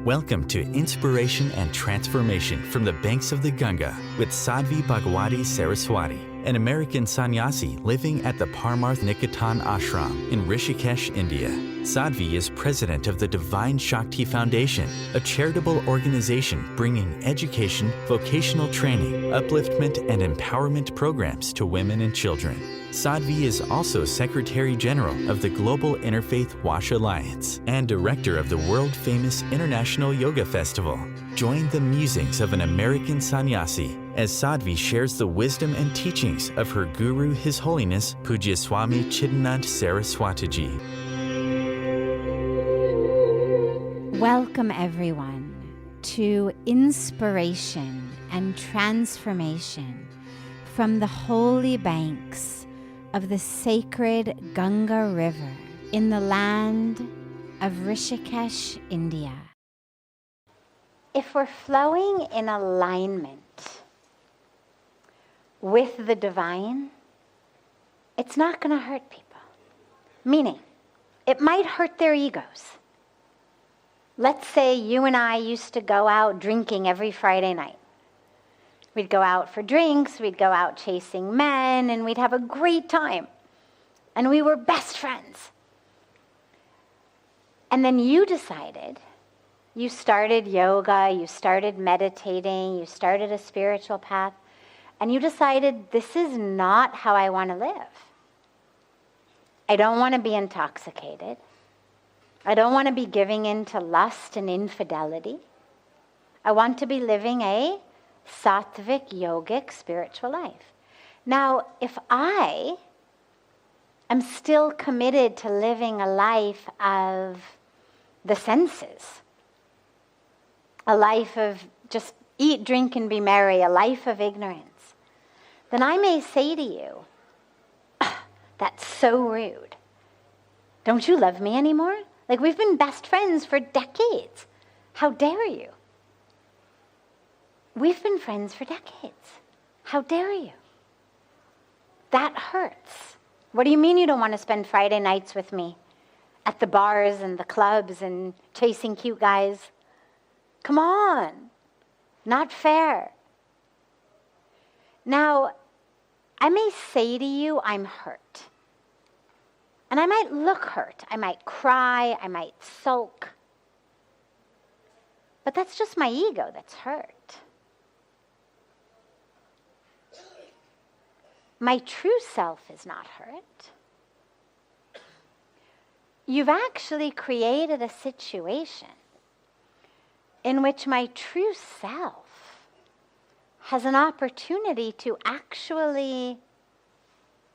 Welcome to Inspiration and Transformation from the Banks of the Ganga with Sadhvi Bhagawati Saraswati, an American sannyasi living at the Parmarth Niketan Ashram in Rishikesh, India. Sadhvi is president of the Divine Shakti Foundation, a charitable organization bringing education, vocational training, upliftment, and empowerment programs to women and children. Sadhvi is also Secretary General of the Global Interfaith Wash Alliance and Director of the world-famous International Yoga Festival. Join the musings of an American sannyasi as Sadhvi shares the wisdom and teachings of her guru, His Holiness Pujya Swami Chidanand Saraswatiji. Welcome everyone to Inspiration and Transformation from the holy banks of the sacred Ganga River in the land of Rishikesh, India. If we're flowing in alignment with the divine, it's not going to hurt people. Meaning, it might hurt their egos. Let's say you and I used to go out drinking every Friday night. We'd go out for drinks, we'd go out chasing men, and we'd have a great time. And we were best friends. And then you decided, you started yoga, you started meditating, you started a spiritual path, and you decided, this is not how I want to live. I don't want to be intoxicated. I don't want to be giving in to lust and infidelity. I want to be living a sattvic, yogic, spiritual life. Now, if I am still committed to living a life of the senses, a life of just eat, drink, and be merry, a life of ignorance, then I may say to you, that's so rude. Don't you love me anymore? Like, we've been best friends for decades. How dare you? We've been friends for decades. How dare you? That hurts. What do you mean you don't want to spend Friday nights with me at the bars and the clubs and chasing cute guys? Come on. Not fair. Now, I may say to you, I'm hurt. And I might look hurt. I might cry. I might sulk. But that's just my ego that's hurt. My true self is not hurt. You've actually created a situation in which my true self has an opportunity to actually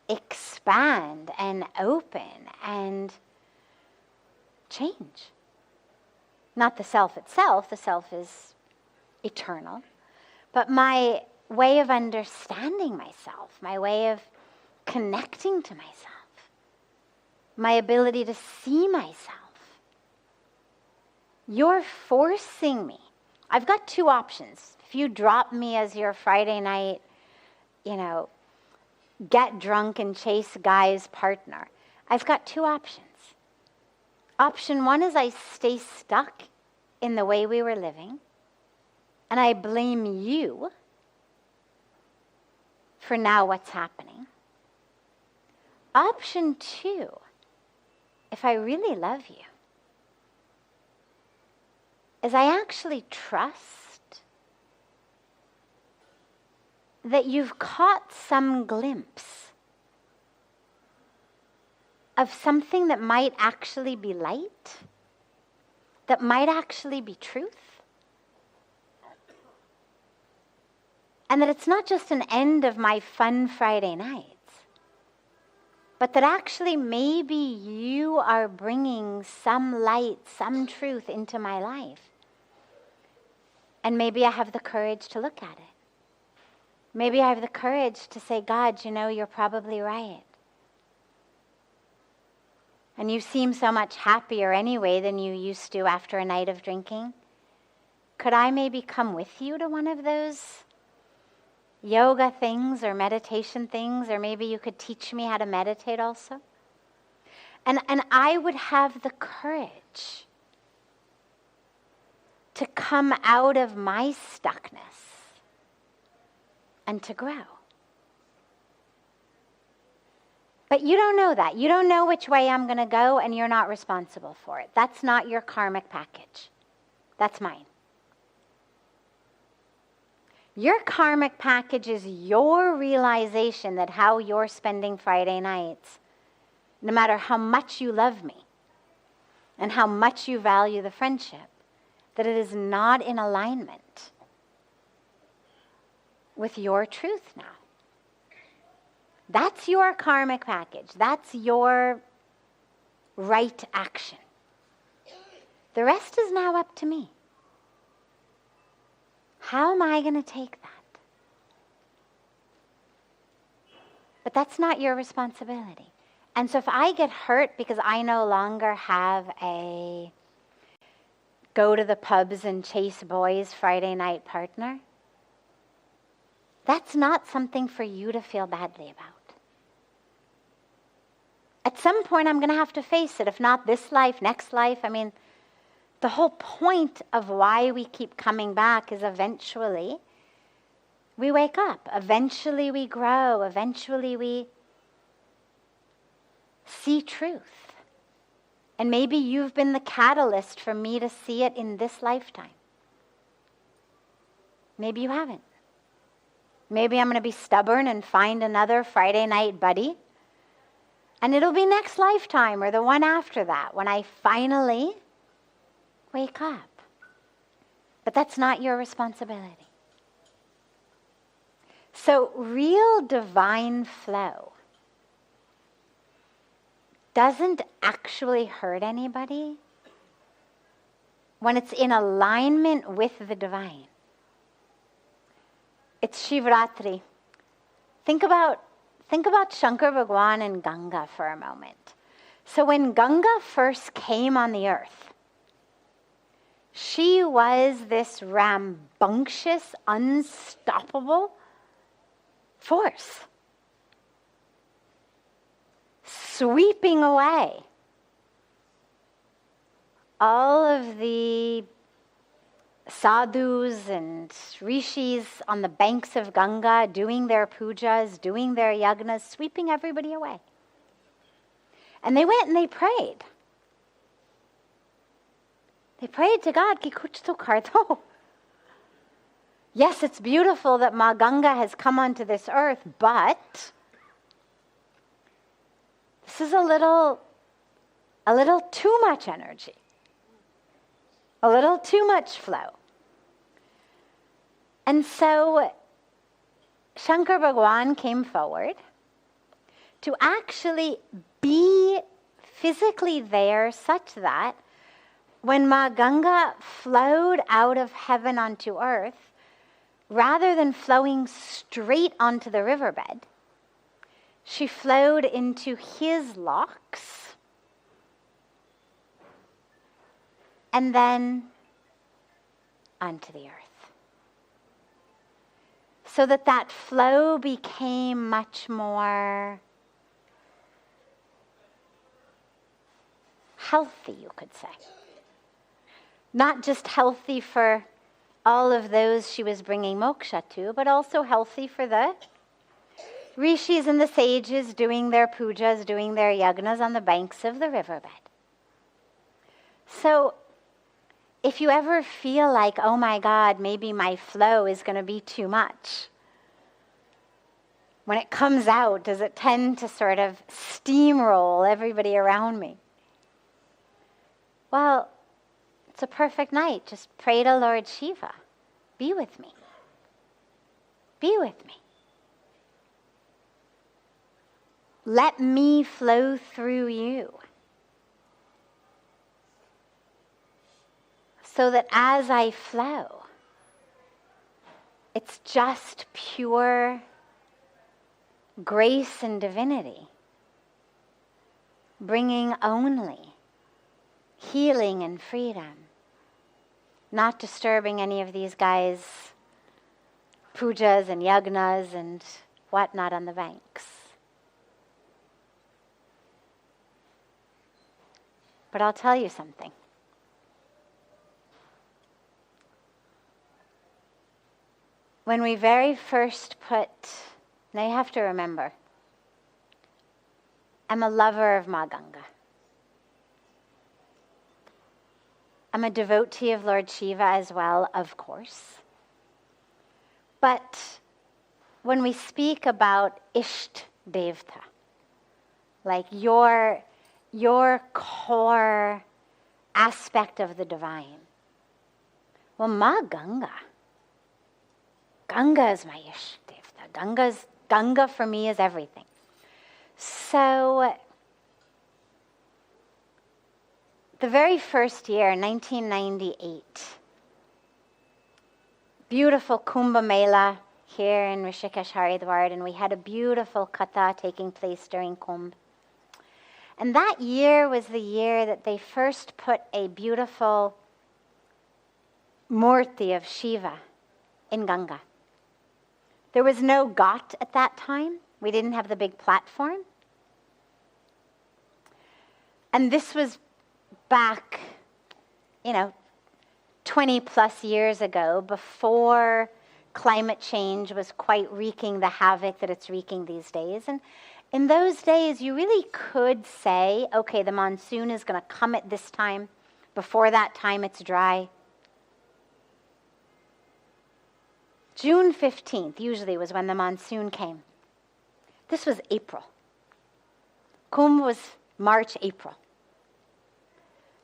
expand and open and change. Not the self itself, the self is eternal, but my way of understanding myself, my way of connecting to myself, my ability to see myself. You're forcing me. I've got two options. If you drop me as your Friday night, get drunk and chase guys partner, I've got two options. Option one is I stay stuck in the way we were living, and I blame you for now what's happening. Option two, if I really love you, is I actually trust that you've caught some glimpse of something that might actually be light, that might actually be truth. And that it's not just an end of my fun Friday nights, but that actually maybe you are bringing some light, some truth into my life. And maybe I have the courage to look at it. Maybe I have the courage to say, God, you're probably right. And you seem so much happier anyway than you used to after a night of drinking. Could I maybe come with you to one of those yoga things or meditation things, or maybe you could teach me how to meditate also? And I would have the courage to come out of my stuckness and to grow. But you don't know that. You don't know which way I'm going to go, and you're not responsible for it. That's not your karmic package. That's mine. Your karmic package is your realization that how you're spending Friday nights, no matter how much you love me and how much you value the friendship, that it is not in alignment with your truth now. That's your karmic package. That's your right action. The rest is now up to me. How am I going to take that? But that's not your responsibility. And so if I get hurt because I no longer have a go to the pubs and chase boys Friday night partner, that's not something for you to feel badly about. At some point, I'm going to have to face it. If not this life, next life. I mean, the whole point of why we keep coming back is eventually we wake up. Eventually we grow. Eventually we see truth. And maybe you've been the catalyst for me to see it in this lifetime. Maybe you haven't. Maybe I'm going to be stubborn and find another Friday night buddy. And it'll be next lifetime or the one after that when I finally wake up. But that's not your responsibility. So real divine flow doesn't actually hurt anybody when it's in alignment with the divine. It's Shivratri. Think about Shankar Bhagwan and Ganga for a moment. So when Ganga first came on the earth, she was this rambunctious, unstoppable force, sweeping away all of the sadhus and rishis on the banks of Ganga doing their pujas, doing their yagnas, sweeping everybody away. And they went and they prayed. They prayed to God, ki kuch to kar do. Yes, it's beautiful that Ma Ganga has come onto this earth, but this is a little too much energy. A little too much flow. And so Shankar Bhagwan came forward to actually be physically there such that when Ma Ganga flowed out of heaven onto earth, rather than flowing straight onto the riverbed, she flowed into his locks and then onto the earth. So that flow became much more healthy, you could say. Not just healthy for all of those she was bringing moksha to, but also healthy for the rishis and the sages doing their pujas, doing their yagnas on the banks of the riverbed. So if you ever feel like, oh my God, maybe my flow is going to be too much, when it comes out, does it tend to sort of steamroll everybody around me? Well, it's a perfect night. Just pray to Lord Shiva. Be with me. Be with me. Let me flow through you. So that as I flow, it's just pure grace and divinity, bringing only healing and freedom, not disturbing any of these guys' pujas and yagnas and whatnot on the banks. But I'll tell you something. when we very first now you have to remember, I'm a lover of Ma Ganga. I'm a devotee of Lord Shiva as well, of course. But when we speak about Isht Devta, like your core aspect of the divine, well, Ma Ganga is my Isht Devta. Ganga for me is everything. So the very first year, 1998, beautiful Kumbh Mela here in Rishikesh, Haridwar, and we had a beautiful katha taking place during Kumbh. And that year was the year that they first put a beautiful murti of Shiva in Ganga. There was no ghat at that time. We didn't have the big platform. And this was back, 20 plus years ago, before climate change was quite wreaking the havoc that it's wreaking these days. And in those days, you really could say, okay, the monsoon is going to come at this time. Before that time, it's dry. June 15th usually was when the monsoon came. This was April. Kumbh was March, April.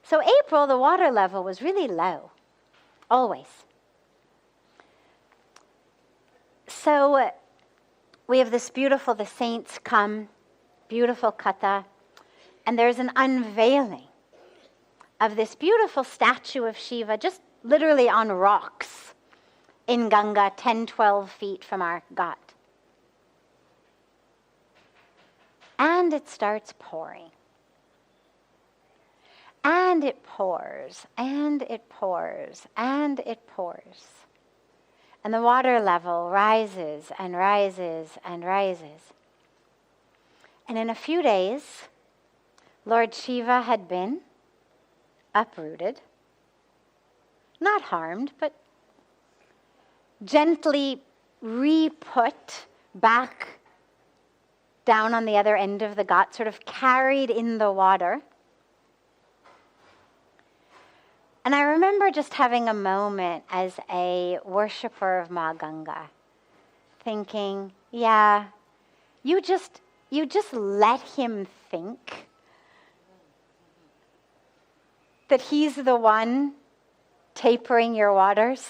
So April, the water level was really low, always. So we have this beautiful, the saints come, beautiful katha, and there's an unveiling of this beautiful statue of Shiva, just literally on rocks in Ganga, 10, 12 feet from our ghat. And it starts pouring. And it pours, and it pours, and it pours. And the water level rises and rises and rises. And in a few days, Lord Shiva had been uprooted, not harmed, but gently re-put back down on the other end of the ghat, sort of carried in the water. And I remember just having a moment as a worshiper of Ma Ganga, thinking, yeah, you just let him think that he's the one tapering your waters,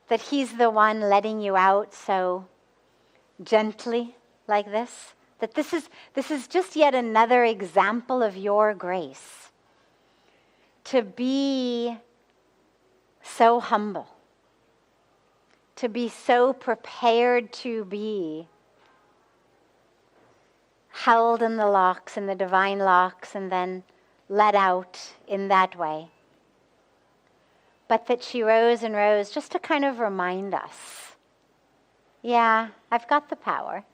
that he's the one letting you out so gently like this, that this is just yet another example of your grace, to be so humble, to be so prepared to be held in the locks, in the divine locks, and then let out in that way. But that she rose and rose just to kind of remind us, yeah, I've got the power,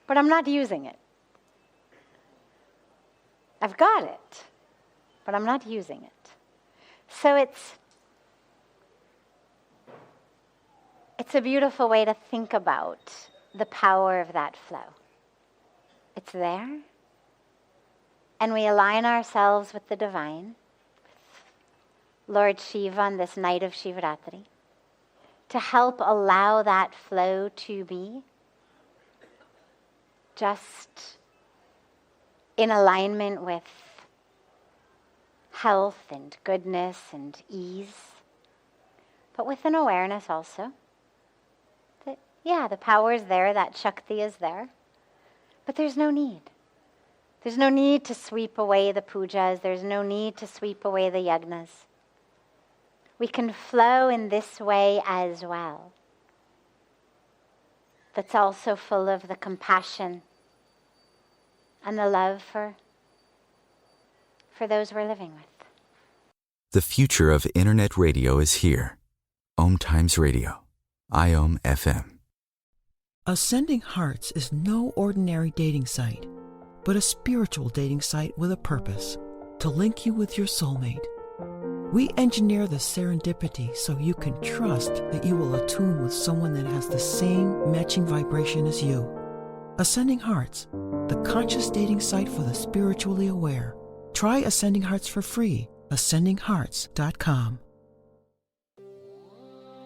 but I'm not using it. I've got it, but I'm not using it. So it's a beautiful way to think about the power of that flow. It's there, and we align ourselves with the divine, with Lord Shiva on this night of Shivaratri, to help allow that flow to be just in alignment with health and goodness and ease, but with an awareness also that, yeah, the power is there, that Shakti is there, but there's no need. There's no need to sweep away the pujas. There's no need to sweep away the yagnas. We can flow in this way as well. That's also full of the compassion and the love for those we're living with. The future of internet radio is here. Om Times Radio, IOM FM. Ascending Hearts is no ordinary dating site, but a spiritual dating site with a purpose, to link you with your soulmate. We engineer the serendipity so you can trust that you will attune with someone that has the same matching vibration as you. Ascending Hearts, the conscious dating site for the spiritually aware. Try Ascending Hearts for free. ascendinghearts.com.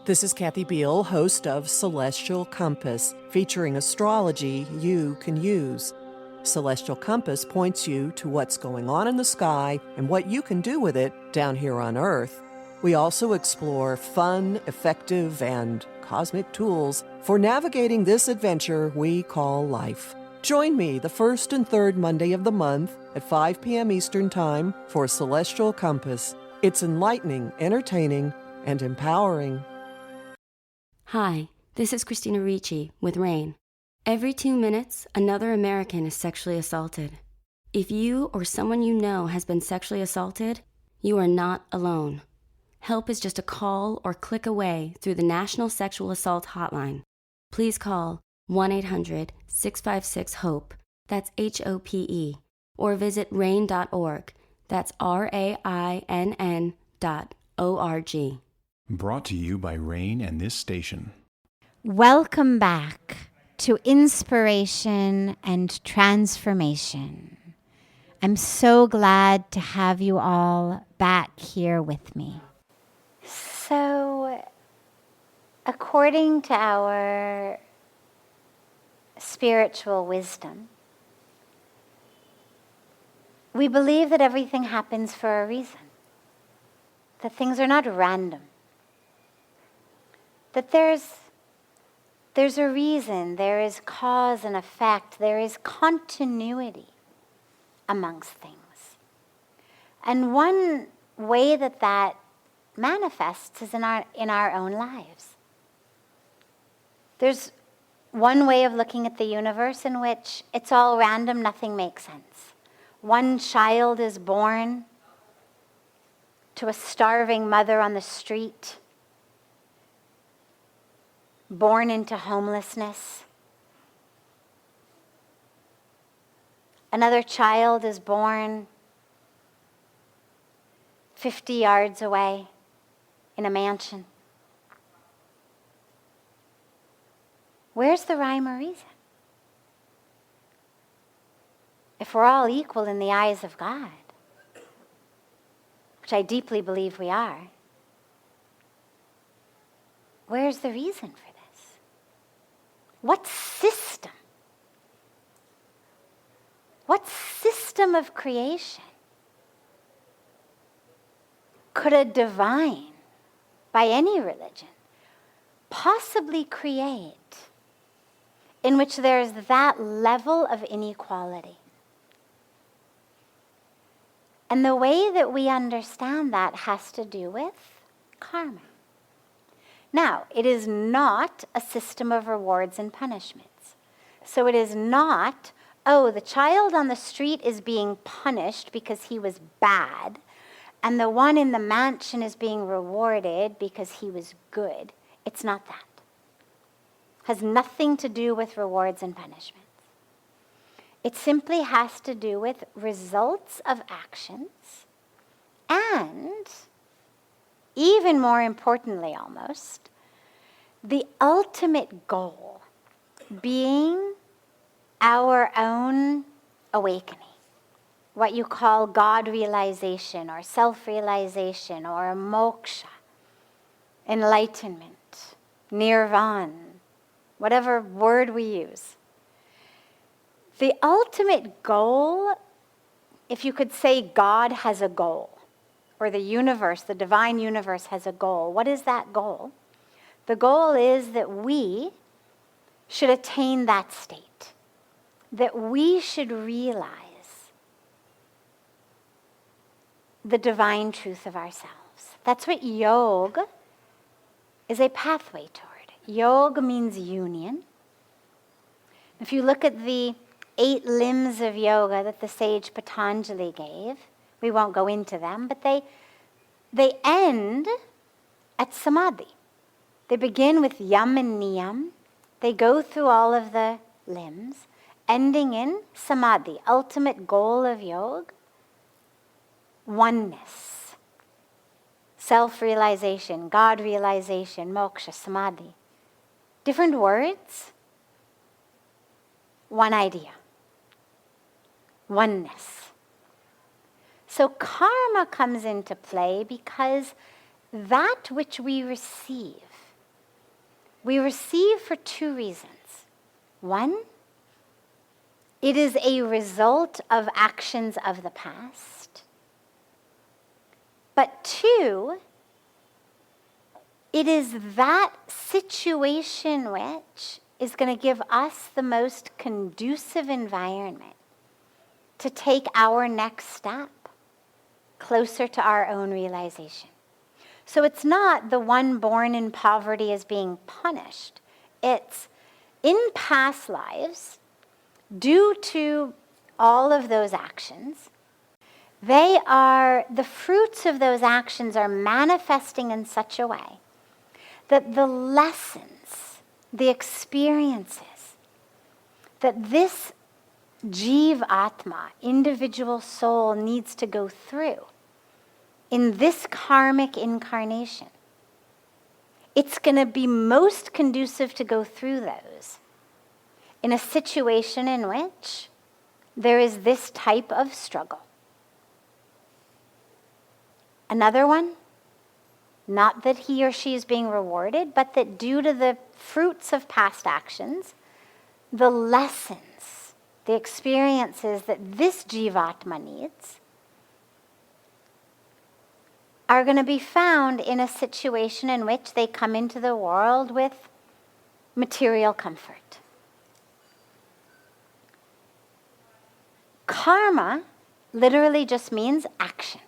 This is Kathy Beal, host of Celestial Compass, featuring astrology you can use. Celestial Compass points you to what's going on in the sky and what you can do with it down here on Earth. We also explore fun, effective, and cosmic tools for navigating this adventure we call life. Join me the first and third Monday of the month at 5 p.m. Eastern Time for Celestial Compass. It's enlightening, entertaining, and empowering. Hi, this is Christina Ricci with RAIN. Every 2 minutes, another American is sexually assaulted. If you or someone you know has been sexually assaulted, you are not alone. Help is just a call or click away through the National Sexual Assault Hotline. Please call 1-800-656-HOPE, that's HOPE, or visit rain.org, that's RAINN.org. Brought to you by RAIN and this station. Welcome back to Inspiration and Transformation. I'm so glad to have you all back here with me. So, according to our spiritual wisdom, we believe that everything happens for a reason, that things are not random, that there's a reason, there is cause and effect, there is continuity amongst things. And one way that manifests is in our own lives. There's one way of looking at the universe in which it's all random, nothing makes sense. One child is born to a starving mother on the street, born into homelessness. Another child is born 50 yards away in a mansion. Where's the rhyme or reason? If we're all equal in the eyes of God, which I deeply believe we are, where's the reason for this? What system of creation could a divine, by any religion, possibly create in which there's that level of inequality? And the way that we understand that has to do with karma. Now, it is not a system of rewards and punishments. So it is not, oh, the child on the street is being punished because he was bad, and the one in the mansion is being rewarded because he was good. It's not that. It has nothing to do with rewards and punishments. It simply has to do with results of actions, and even more importantly almost, the ultimate goal being our own awakening, what you call God realization or self-realization or moksha, enlightenment, nirvana, whatever word we use. The ultimate goal, if you could say God has a goal, or the universe, the divine universe has a goal, what is that goal? The goal is that we should attain that state, that we should realize the divine truth of ourselves. That's what yoga is a pathway toward. Yoga means union. If you look at the 8 limbs of yoga that the sage Patanjali gave, we won't go into them, but they end at samadhi. They begin with yam and niyam. They go through all of the limbs, ending in samadhi, ultimate goal of yoga, oneness. self-realization, God realization, moksha, samadhi. Different words, one idea, oneness. So karma comes into play because that which we receive for two reasons. One, it is a result of actions of the past. But two, it is that situation which is going to give us the most conducive environment to take our next step closer to our own realization. So it's not the one born in poverty is being punished. It's in past lives, due to all of those actions, the fruits of those actions are manifesting in such a way that the lessons, the experiences that this Jeev Atma, individual soul, needs to go through in this karmic incarnation, it's going to be most conducive to go through those in a situation in which there is this type of struggle. Another one, not that he or she is being rewarded, but that due to the fruits of past actions, the lessons, the experiences that this Jivatma needs are going to be found in a situation in which they come into the world with material comfort. Karma literally just means action.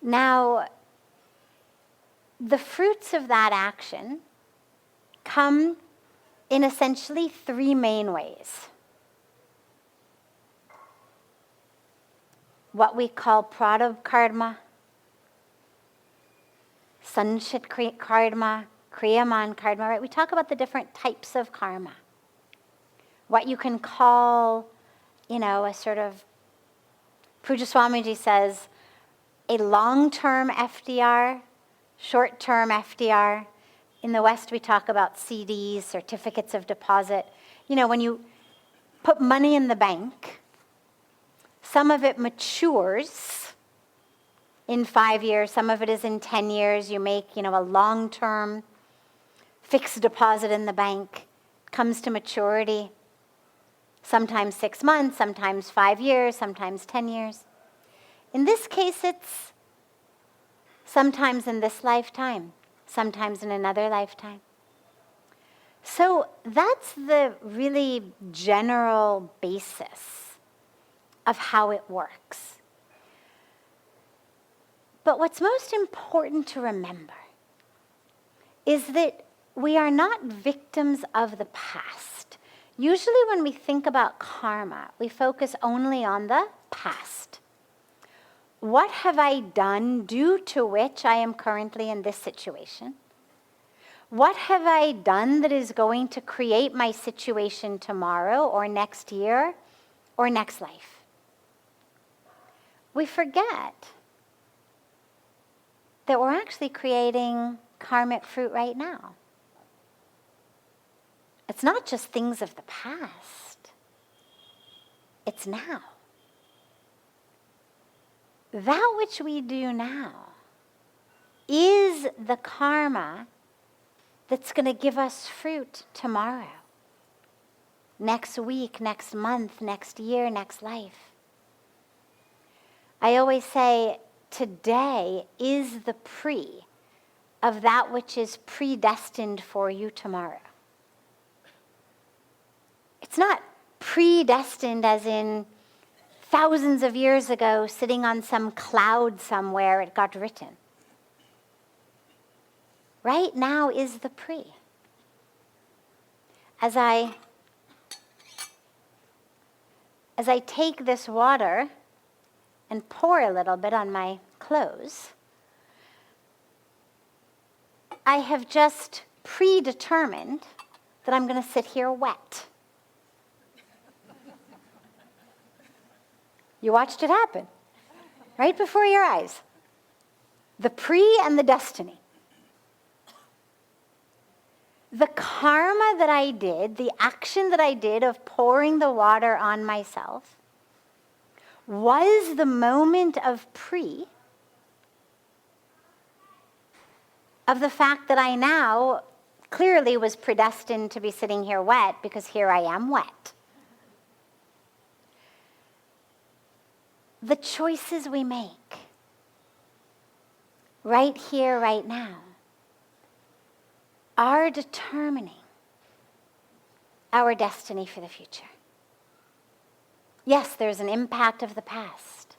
Now, the fruits of that action come in essentially three main ways. What we call prarabdha karma, sanchit karma, kriyaman karma, right? We talk about the different types of karma. What you can call, a sort of, Pujya Swamiji says, a long-term FDR, short-term FDR. In the West, we talk about CDs, certificates of deposit. When you put money in the bank, some of it matures in 5 years, some of it is in 10 years. You make, a long-term fixed deposit in the bank, comes to maturity, sometimes 6 months, sometimes 5 years, sometimes 10 years. In this case, it's sometimes in this lifetime, sometimes in another lifetime. So that's the really general basis of how it works. But what's most important to remember is that we are not victims of the past. Usually when we think about karma, we focus only on the past. What have I done due to which I am currently in this situation? What have I done that is going to create my situation tomorrow or next year or next life? We forget that we're actually creating karmic fruit right now. It's not just things of the past. It's now. That which we do now is the karma that's going to give us fruit tomorrow, next week, next month, next year, next life. I always say today is the pre of that which is predestined for you tomorrow. It's not predestined as in thousands of years ago, sitting on some cloud somewhere, it got written. Right now is the pre. As I take this water and pour a little bit on my clothes, I have just predetermined that I'm going to sit here wet. You watched it happen, right before your eyes. The pre and the destiny. The karma that I did, the action that I did of pouring the water on myself, was the moment of pre of the fact that I now clearly was predestined to be sitting here wet because here I am wet. The choices we make right here, right now, are determining our destiny for the future. Yes, there's an impact of the past,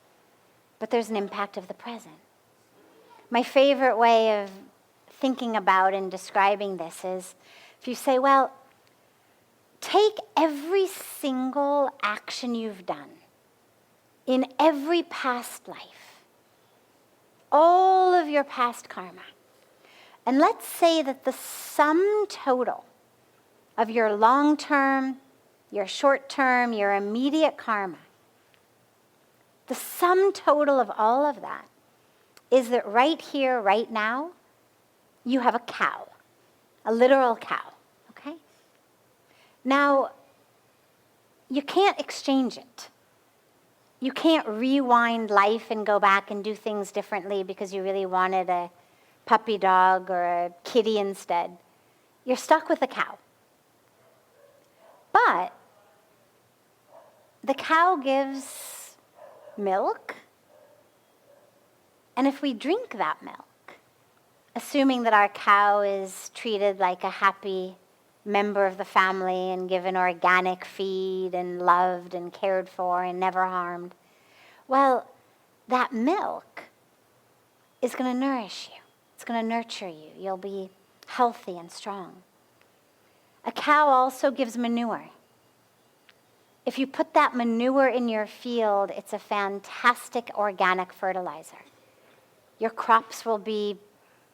but there's an impact of the present. My favorite way of thinking about and describing this is if you say, well, take every single action you've done in every past life, all of your past karma, and let's say that the sum total of your long-term, your short-term, your immediate karma, the sum total of all of that is that right here, right now, you have a cow, a literal cow, okay? Now, you can't exchange it. You can't rewind life and go back and do things differently because you really wanted a puppy dog or a kitty instead. You're stuck with a cow. But the cow gives milk, and if we drink that milk, assuming that our cow is treated like a happy member of the family and given organic feed and loved and cared for and never harmed, well, that milk is going to nourish you. It's going to nurture you. You'll be healthy and strong. A cow also gives manure. If you put that manure in your field, it's a fantastic organic fertilizer. Your crops will be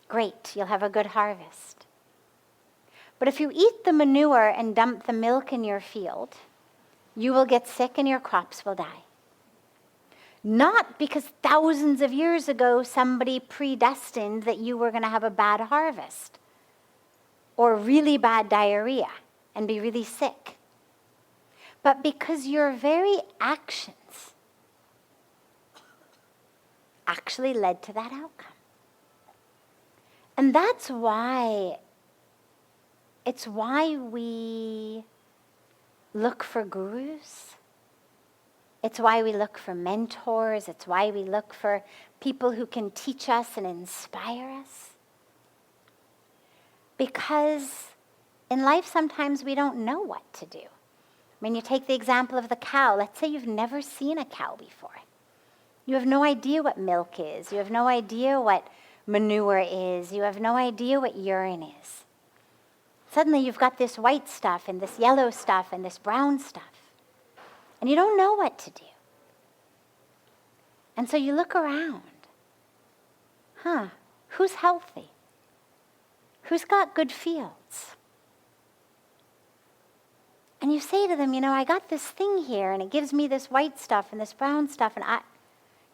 great. You'll have a good harvest. But if you eat the manure and dump the milk in your field, you will get sick and your crops will die. Not because thousands of years ago somebody predestined that you were going to have a bad harvest or really bad diarrhea and be really sick, but because your very actions actually led to that outcome. And that's why we look for gurus. It's why we look for mentors. It's why we look for people who can teach us and inspire us. Because in life, sometimes we don't know what to do. I mean, you take the example of the cow. Let's say you've never seen a cow before. You have no idea what milk is. You have no idea what manure is. You have no idea what urine is. Suddenly you've got this white stuff and this yellow stuff and this brown stuff. And you don't know what to do. And so you look around. Who's healthy? Who's got good fields? And you say to them, I got this thing here and it gives me this white stuff and this brown stuff and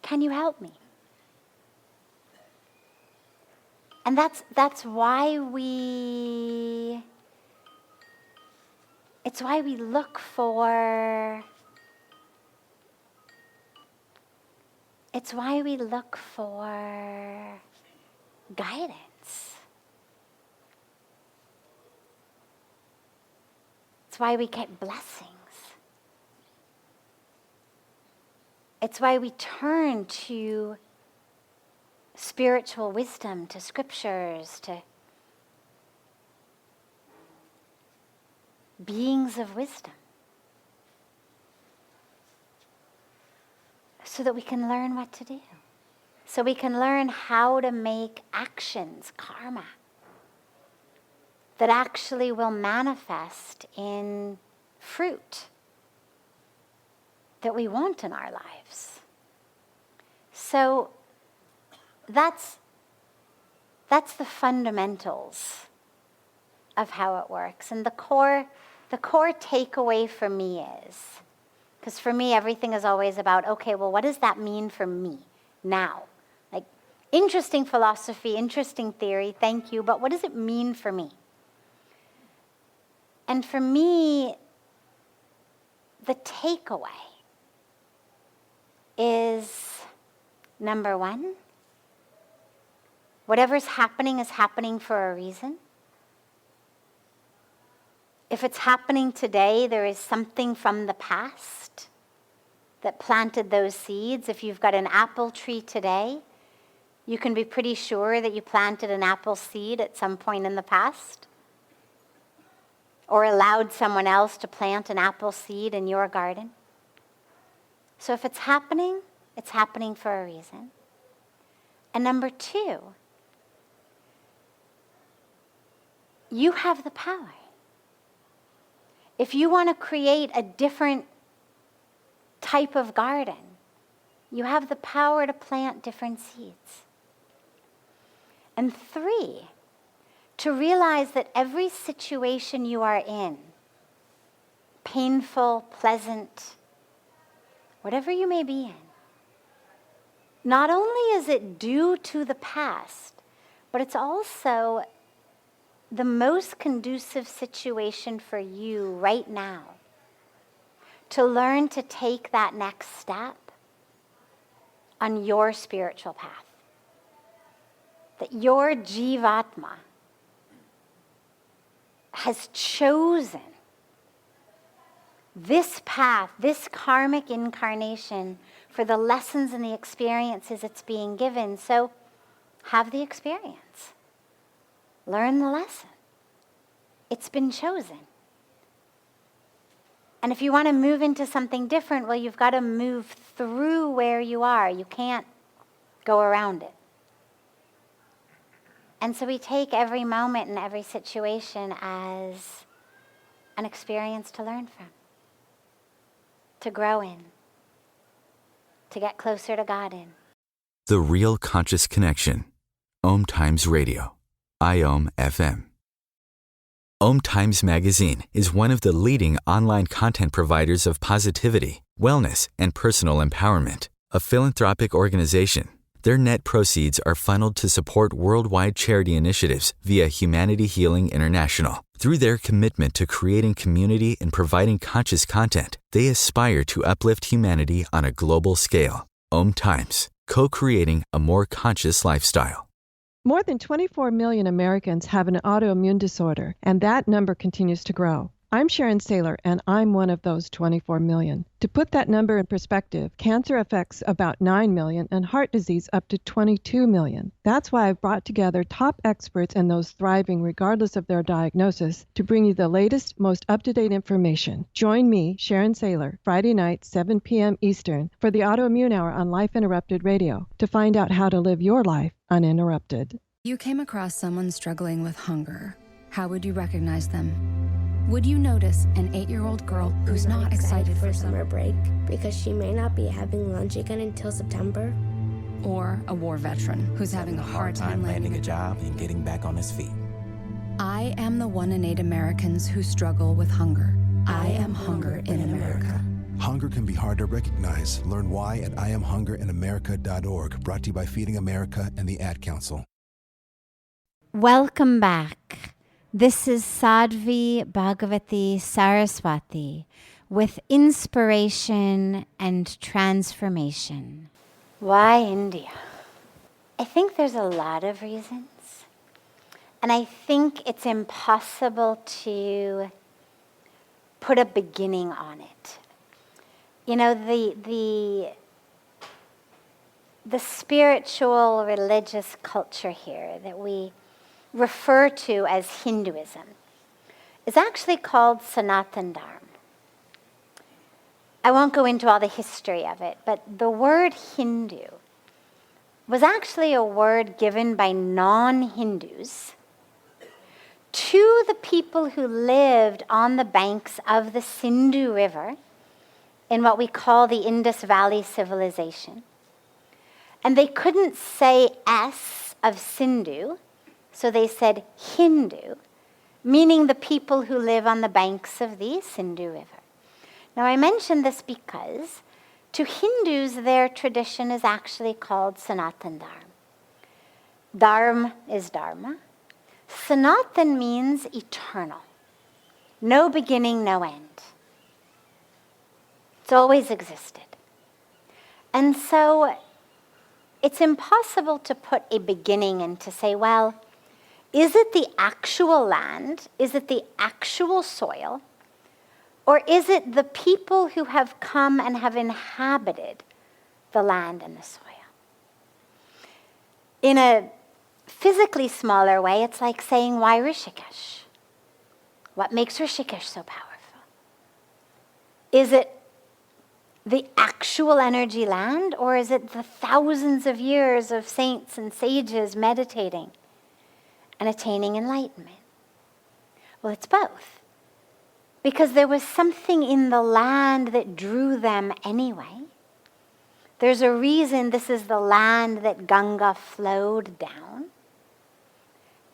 can you help me? And that's why we look for guidance. It's why we get blessings. It's why we turn to spiritual wisdom, to scriptures, to beings of wisdom, so that we can learn what to do, so we can learn how to make actions, karma, that actually will manifest in fruit that we want in our lives. So that's the fundamentals of how it works. And the core takeaway for me is, because for me everything is always about, okay, well, what does that mean for me now. Like, interesting philosophy, interesting theory, thank you, but what does it mean for me? And for me, the takeaway is, number one, whatever's happening is happening for a reason. If it's happening today, there is something from the past that planted those seeds. If you've got an apple tree today, you can be pretty sure that you planted an apple seed at some point in the past, or allowed someone else to plant an apple seed in your garden. So if it's happening for a reason. And number two, you have the power. If you want to create a different type of garden, you have the power to plant different seeds. And three, to realize that every situation you are in, painful, pleasant, whatever you may be in, not only is it due to the past, but it's also the most conducive situation for you right now to learn to take that next step on your spiritual path. That your Jivatma has chosen this path, this karmic incarnation for the lessons and the experiences it's being given. So have the experience. Learn the lesson. It's been chosen. And if you want to move into something different, well, you've got to move through where you are. You can't go around it. And so we take every moment and every situation as an experience to learn from, to grow in, to get closer to God in. The Real Conscious Connection. Om Times Radio. IOM FM. Om Times Magazine is one of the leading online content providers of positivity, wellness, and personal empowerment. A philanthropic organization, their net proceeds are funneled to support worldwide charity initiatives via Humanity Healing International. Through their commitment to creating community and providing conscious content, they aspire to uplift humanity on a global scale. Om Times, co-creating a more conscious lifestyle. More than 24 million Americans have an autoimmune disorder, and that number continues to grow. I'm Sharon Saylor, and I'm one of those 24 million. To put that number in perspective, cancer affects about 9 million and heart disease up to 22 million. That's why I've brought together top experts and those thriving regardless of their diagnosis to bring you the latest, most up-to-date information. Join me, Sharon Saylor, Friday night, 7 p.m. Eastern, for the Autoimmune Hour on Life Interrupted Radio to find out how to live your life uninterrupted. You came across someone struggling with hunger. How would you recognize them? Would you notice an 8-year-old girl who's not excited for summer break because she may not be having lunch again until September? Or a war veteran who's having a hard time landing a job and getting back on his feet? I am the 1 in 8 Americans who struggle with hunger. I am hunger in America. Hunger can be hard to recognize. Learn why at IamHungerInAmerica.org. Brought to you by Feeding America and the Ad Council. Welcome back. This is Sadhvi Bhagawati Saraswati with Inspiration and Transformation. Why India? I think there's a lot of reasons. And I think it's impossible to put a beginning on it. You know, the spiritual religious culture here that we refer to as Hinduism is actually called Sanatan Dharma. I won't go into all the history of it, but the word Hindu was actually a word given by non-Hindus to the people who lived on the banks of the Sindhu River in what we call the Indus Valley civilization. And they couldn't say S of Sindhu, so they said Hindu, meaning the people who live on the banks of the Sindhu River. Now I mention this because To Hindus, their tradition is actually called Sanatan Dharma. Dharma is Dharma. Sanatan means eternal. No beginning, no end. It's always existed. And so it's impossible to put a beginning and to say, well, is it the actual land? Is it the actual soil? Or is it the people who have come and have inhabited the land and the soil? In a physically smaller way, it's like saying, why Rishikesh? What makes Rishikesh so powerful? Is it the actual energy land, or is it the thousands of years of saints and sages meditating and attaining enlightenment? Well, it's both. Because there was something in the land that drew them anyway. There's a reason this is the land that Ganga flowed down.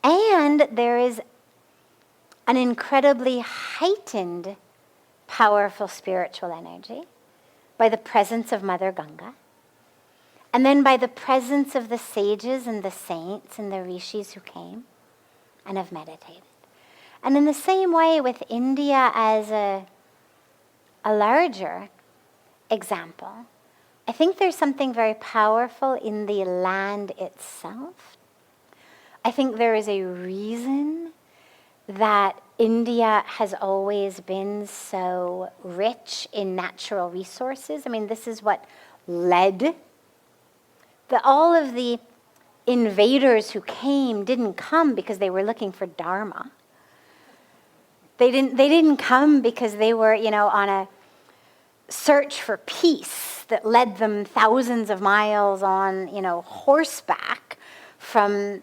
And there is an incredibly heightened, powerful spiritual energy by the presence of Mother Ganga, and then by the presence of the sages and the saints and the rishis who came and have meditated. And in the same way with India as a larger example, I think there's something very powerful in the land itself. I think there is a reason that India has always been so rich in natural resources. I mean, this is what led all of the invaders who came didn't come because they were looking for Dharma. They didn't come because they were, on a search for peace that led them thousands of miles on, horseback from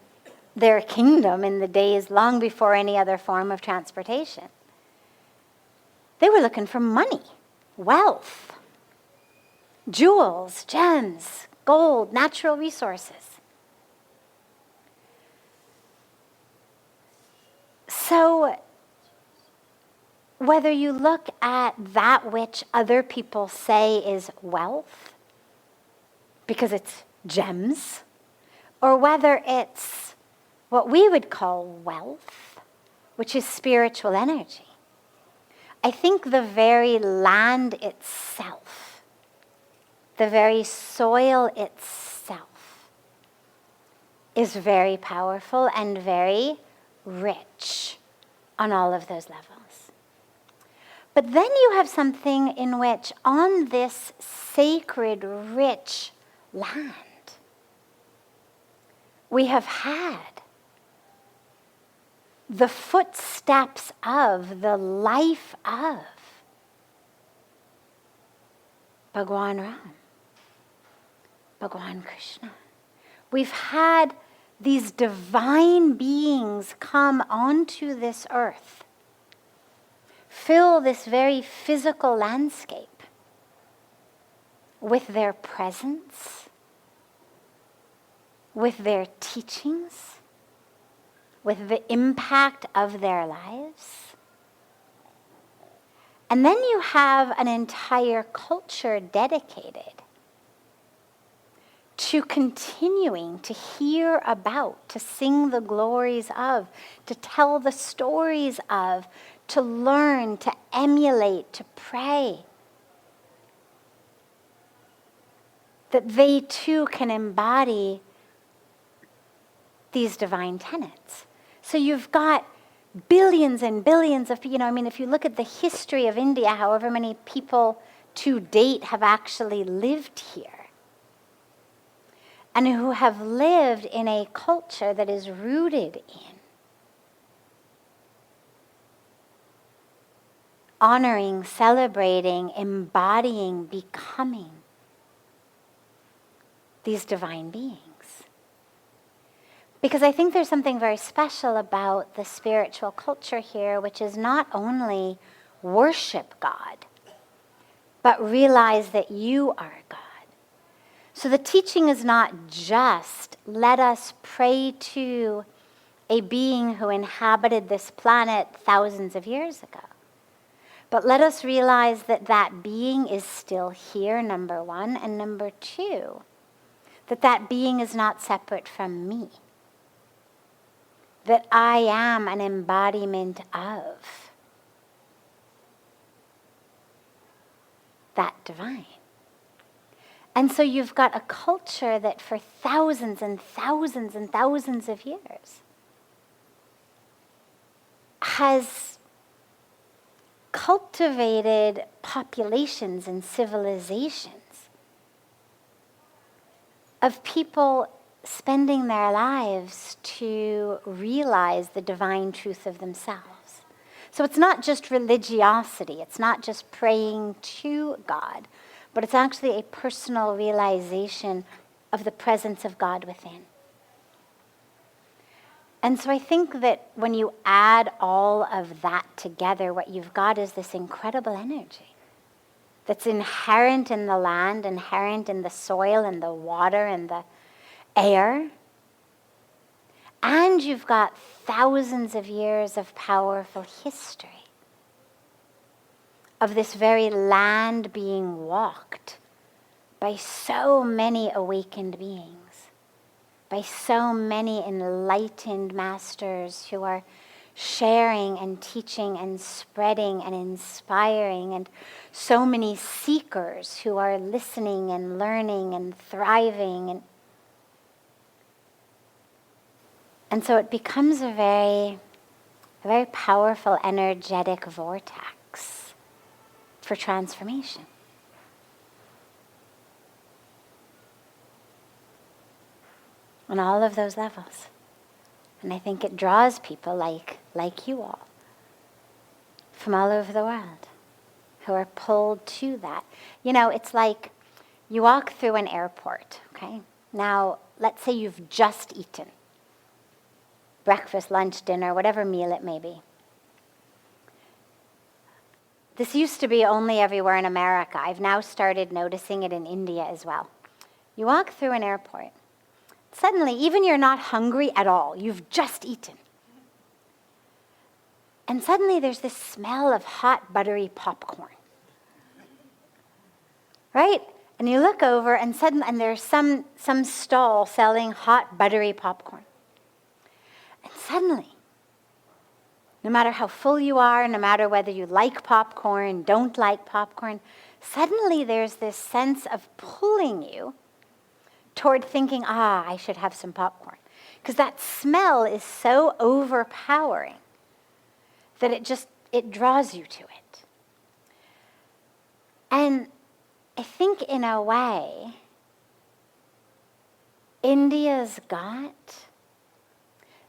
their kingdom in the days long before any other form of transportation. They were looking for money, wealth, jewels, gems, gold, natural resources. So whether you look at that which other people say is wealth, because it's gems, or whether it's what we would call wealth, which is spiritual energy, I think the very land itself, the very soil itself, is very powerful and very rich on all of those levels. But then you have something in which, on this sacred, rich land, we have had the footsteps of, the life of Bhagwan Ram, Bhagwan Krishna. We've had these divine beings come onto this earth, fill this very physical landscape with their presence, with their teachings, with the impact of their lives. And then you have an entire culture dedicated to continuing to hear about, to sing the glories of, to tell the stories of, to learn, to emulate, to pray, that they too can embody these divine tenets. So you've got billions and billions of, if you look at the history of India, however many people to date have actually lived here, and who have lived in a culture that is rooted in honoring, celebrating, embodying, becoming these divine beings. Because I think there's something very special about the spiritual culture here, which is not only worship God, but realize that you are God. So the teaching is not just let us pray to a being who inhabited this planet thousands of years ago, But let us realize that that being is still here, number one, and number two, that that being is not separate from me, that I am an embodiment of that divine. And so you've got a culture that for thousands and thousands and thousands of years has cultivated populations and civilizations of people spending their lives to realize the divine truth of themselves. So it's not just religiosity, it's not just praying to God, but it's actually a personal realization of the presence of God within. And so I think that when you add all of that together, what you've got is this incredible energy that's inherent in the land, inherent in the soil and the water and the air. And you've got thousands of years of powerful history of this very land being walked by so many awakened beings, by so many enlightened masters who are sharing and teaching and spreading and inspiring, and so many seekers who are listening and learning and thriving. And so it becomes a very powerful, energetic vortex for transformation. On all of those levels. And I think it draws people like you all from all over the world who are pulled to that. You know, it's like you walk through an airport, okay? Now, let's say you've just eaten. Breakfast, lunch, dinner, whatever meal it may be. This used to be only everywhere in America. I've now started noticing it in India as well. You walk through an airport. Suddenly, even you're not hungry at all. You've just eaten. And suddenly there's this smell of hot, buttery popcorn. Right? And you look over and there's some stall selling hot, buttery popcorn. And suddenly, no matter how full you are, no matter whether you like popcorn, don't like popcorn, suddenly there's this sense of pulling you toward thinking, I should have some popcorn. Because that smell is so overpowering that it draws you to it. And I think in a way, India's got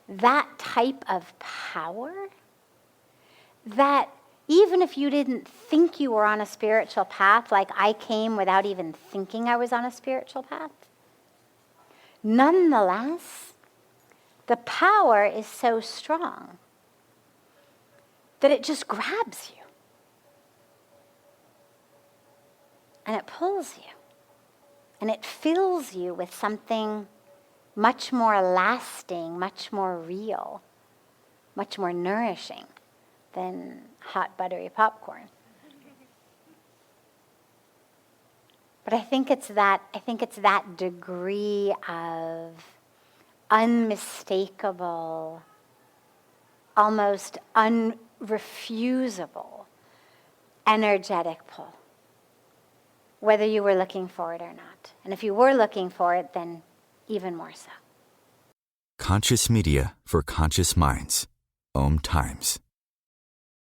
that type of power that even if you didn't think you were on a spiritual path, like I came without even thinking I was on a spiritual path, nonetheless, the power is so strong that it just grabs you. And it pulls you. And it fills you with something much more lasting, much more real, much more nourishing than hot, buttery popcorn. But I think it's that degree of unmistakable, almost unrefusable energetic pull, whether you were looking for it or not. And if you were looking for it, then even more so. Conscious media for conscious minds. Om Times.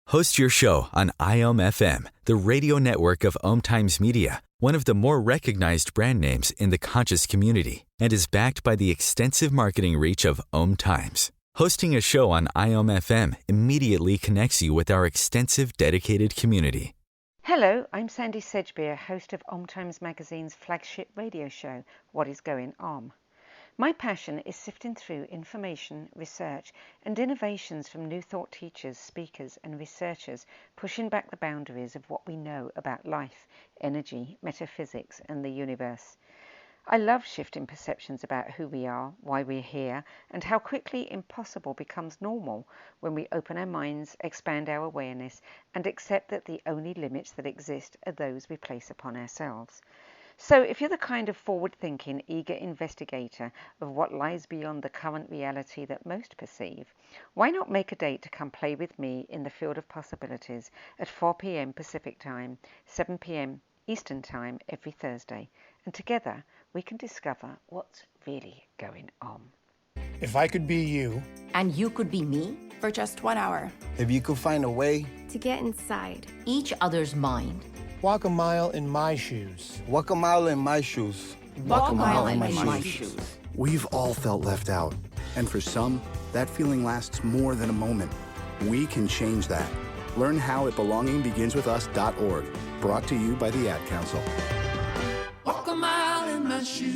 Host your show on IOM FM, the radio network of Om Times Media, one of the more recognized brand names in the conscious community, and is backed by the extensive marketing reach of Om Times. Hosting a show on IOM FM immediately connects you with our extensive dedicated community. Hello, I'm Sandy Sedgbeer, host of Om Times Magazine's flagship radio show, What is Going Om. My passion is sifting through information, research, and innovations from new thought teachers, speakers, and researchers, pushing back the boundaries of what we know about life, energy, metaphysics, and the universe. I love shifting perceptions about who we are, why we're here, and how quickly impossible becomes normal when we open our minds, expand our awareness, and accept that the only limits that exist are those we place upon ourselves. So if you're the kind of forward-thinking, eager investigator of what lies beyond the current reality that most perceive, why not make a date to come play with me in the field of possibilities at 4 p.m. Pacific Time, 7 p.m. Eastern Time every Thursday, and together we can discover what's really going on. If I could be you, and you could be me, for just 1 hour. If you could find a way to get inside each other's mind. Walk a mile in my shoes. Walk a mile in my shoes. Walk a mile in my shoes. We've all felt left out. And for some, that feeling lasts more than a moment. We can change that. Learn how at belongingbeginswithus.org. Brought to you by the Ad Council. Walk a mile in my shoes.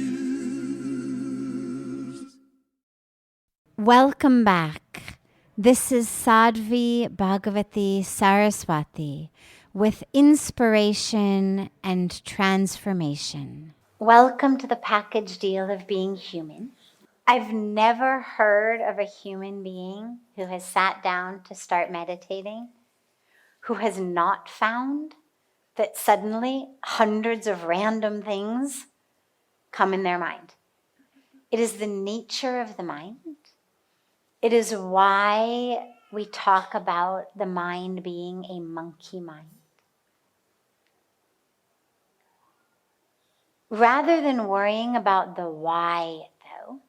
Welcome back. This is Sadhvi Bhagawati Saraswati with inspiration and transformation. Welcome to the package deal of being human. I've never heard of a human being who has sat down to start meditating who has not found that suddenly hundreds of random things come in their mind. It is the nature of the mind. It is why we talk about the mind being a monkey mind. Rather than worrying about the why, though,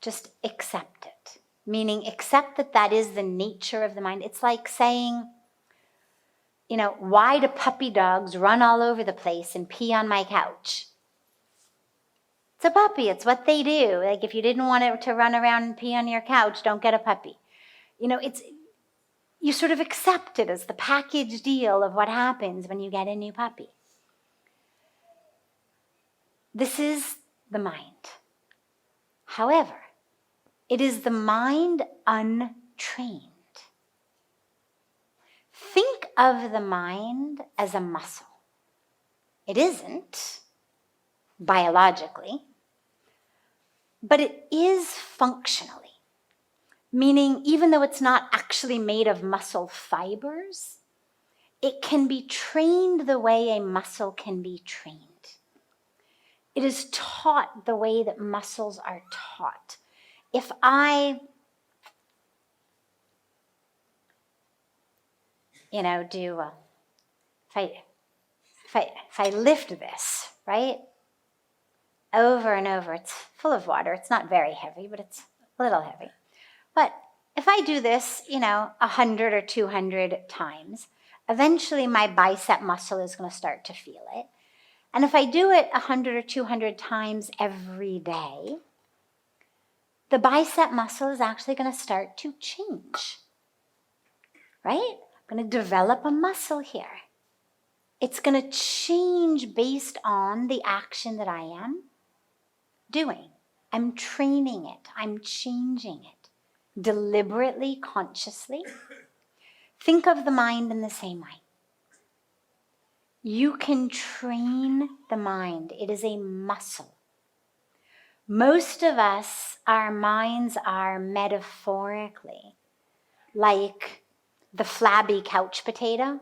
just accept it. Meaning accept that that is the nature of the mind. It's like saying, why do puppy dogs run all over the place and pee on my couch? It's a puppy. It's what they do. Like if you didn't want it to run around and pee on your couch, don't get a puppy. You sort of accept it as the package deal of what happens when you get a new puppy. This is the mind. However, it is the mind untrained. Think of the mind as a muscle. It isn't biologically, but it is functionally. Meaning, even though it's not actually made of muscle fibers, it can be trained the way a muscle can be trained. It is taught the way that muscles are taught. If I lift this, right, over and over, it's full of water. It's not very heavy, but it's a little heavy. But if I do this, 100 or 200 times, eventually my bicep muscle is going to start to feel it. And if I do it 100 or 200 times every day, the bicep muscle is actually going to start to change, right? I'm going to develop a muscle here. It's going to change based on the action that I am doing. I'm training it. I'm changing it. Deliberately, consciously. Think of the mind in the same way. You can train the mind. It is a muscle. Most of us, our minds are metaphorically like the flabby couch potato,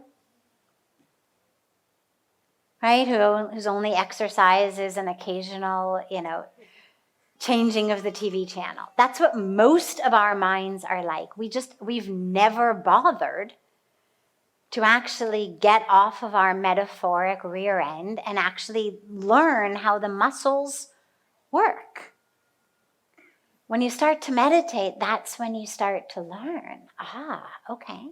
right? Whose only exercise is an occasional, changing of the TV channel. That's what most of our minds are like. We've never bothered to actually get off of our metaphoric rear end and actually learn how the muscles work. When you start to meditate, that's when you start to learn. Okay.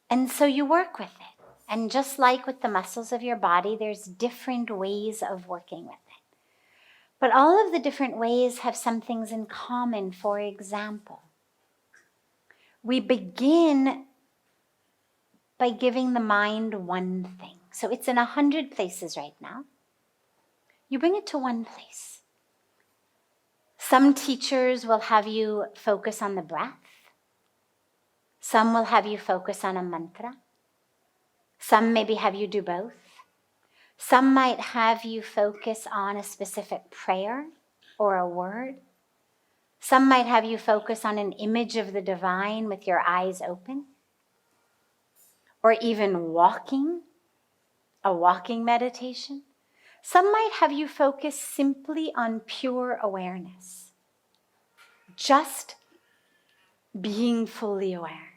And so you work with it. And just like with the muscles of your body, there's different ways of working with it. But all of the different ways have some things in common. For example, we begin by giving the mind one thing. So it's in 100 places right now. You bring it to one place. Some teachers will have you focus on the breath. Some will have you focus on a mantra. Some maybe have you do both. Some might have you focus on a specific prayer or a word. Some might have you focus on an image of the divine with your eyes open. Or even walking, a walking meditation. Some might have you focus simply on pure awareness. Just being fully aware.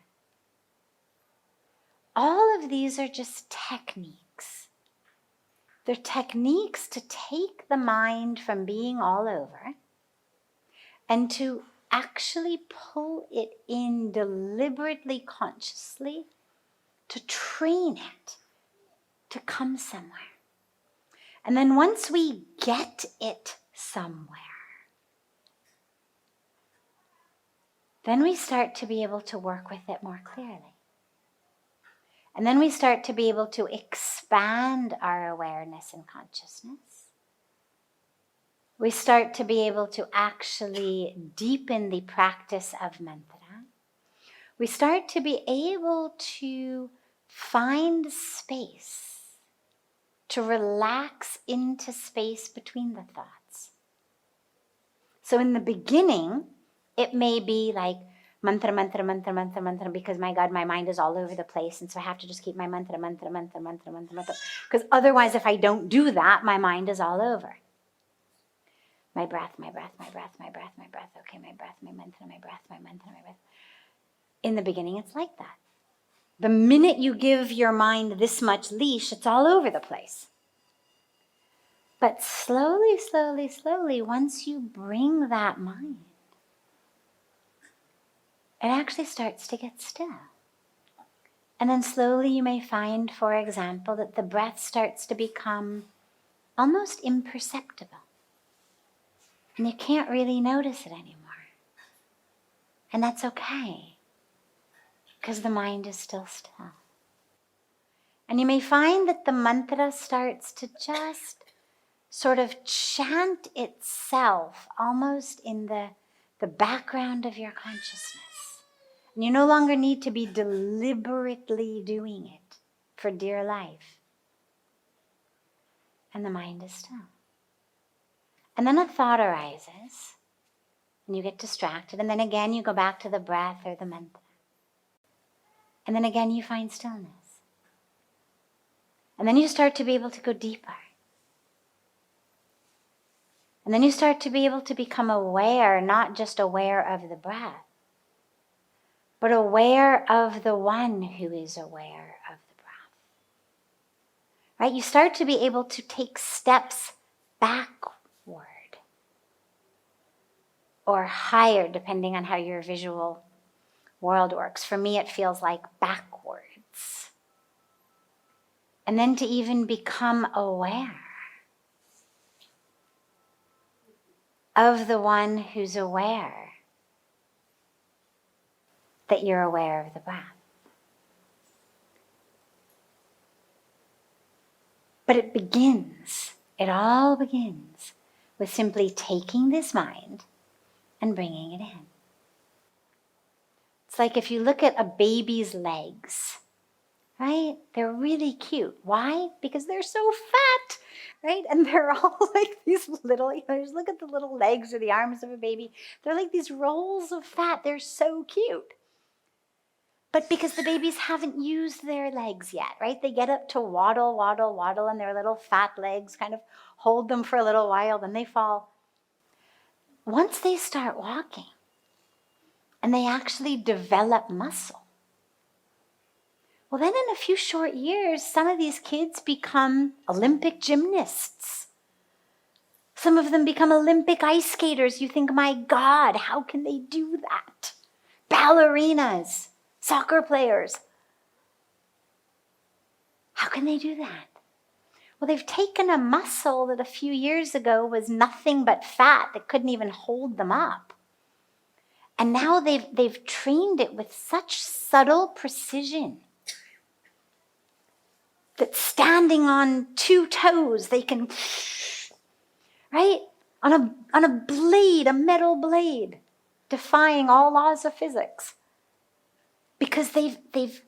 All of these are just techniques. They're techniques to take the mind from being all over and to actually pull it in deliberately, consciously, to train it to come somewhere. And then once we get it somewhere, then we start to be able to work with it more clearly. And then we start to be able to expand our awareness and consciousness. We start to be able to actually deepen the practice of mantra. We start to be able to find space, to relax into space between the thoughts. So in the beginning, it may be like mantra, mantra, mantra, mantra, mantra, because my God, my mind is all over the place, and so I have to just keep my mantra, mantra, mantra, mantra, mantra, mantra. Because otherwise, if I don't do that, my mind is all over. My breath, my breath, my breath, my breath, my breath. Okay, my breath, my mantra, my breath, my mantra, my breath. In the beginning, it's like that. The minute you give your mind this much leash, it's all over the place. But slowly, slowly, slowly, once you bring that mind, it actually starts to get still. And then slowly you may find, for example, that the breath starts to become almost imperceptible. And you can't really notice it anymore. And that's okay, because the mind is still still. And you may find that the mantra starts to just sort of chant itself almost in the background of your consciousness. And you no longer need to be deliberately doing it for dear life. And the mind is still. And then a thought arises, and you get distracted, and then again you go back to the breath or the mantra. And then again you find stillness. And then you start to be able to go deeper. And then you start to be able to become aware, not just aware of the breath, but aware of the one who is aware of the breath. Right? You start to be able to take steps backward or higher, depending on how your visual world works. For me, it feels like backwards. And then to even become aware of the one who's aware that you're aware of the breath. But it all begins with simply taking this mind and bringing it in. It's like if you look at a baby's legs, right? They're really cute. Why? Because they're so fat, right? And they're all like these little, just look at the little legs or the arms of a baby. They're like these rolls of fat. They're so cute. But because the babies haven't used their legs yet, right? They get up to waddle, waddle, waddle, and their little fat legs kind of hold them for a little while, then they fall. Once they start walking, and they actually develop muscle, well, then in a few short years, some of these kids become Olympic gymnasts. Some of them become Olympic ice skaters. You think, my God, how can they do that? Ballerinas, soccer players. How can they do that? Well, they've taken a muscle that a few years ago was nothing but fat that couldn't even hold them up. And now they've trained it with such subtle precision that standing on 2 toes, they can, right? On a blade, a metal blade, defying all laws of physics. Because they've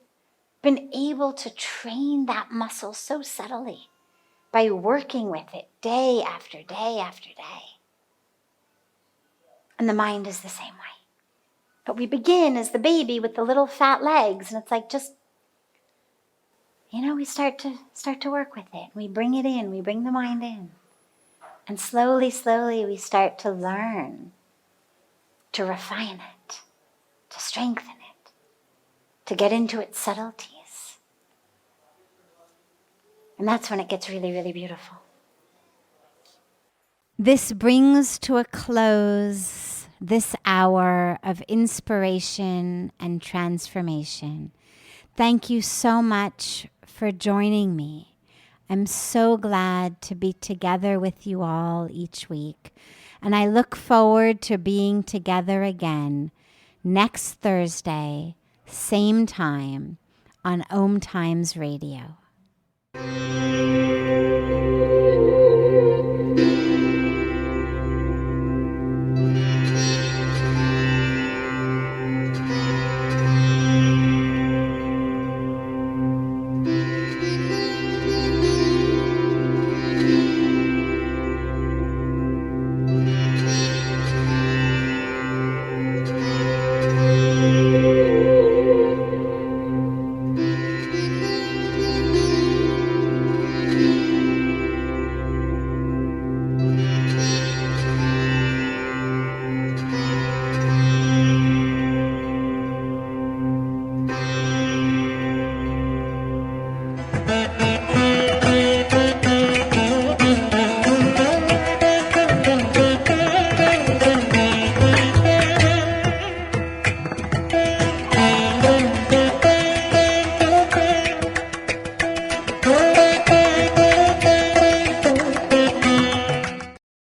been able to train that muscle so subtly by working with it day after day after day. And the mind is the same way. But we begin as the baby with the little fat legs, and it's like just, we start to work with it. We bring it in, we bring the mind in. And slowly, slowly we start to learn, to refine it, to strengthen it, to get into its subtleties. And that's when it gets really, really beautiful. This brings to a close this hour of inspiration and transformation. Thank you so much for joining me. I'm so glad to be together with you all each week, and I look forward to being together again next Thursday, same time, on Om Times Radio.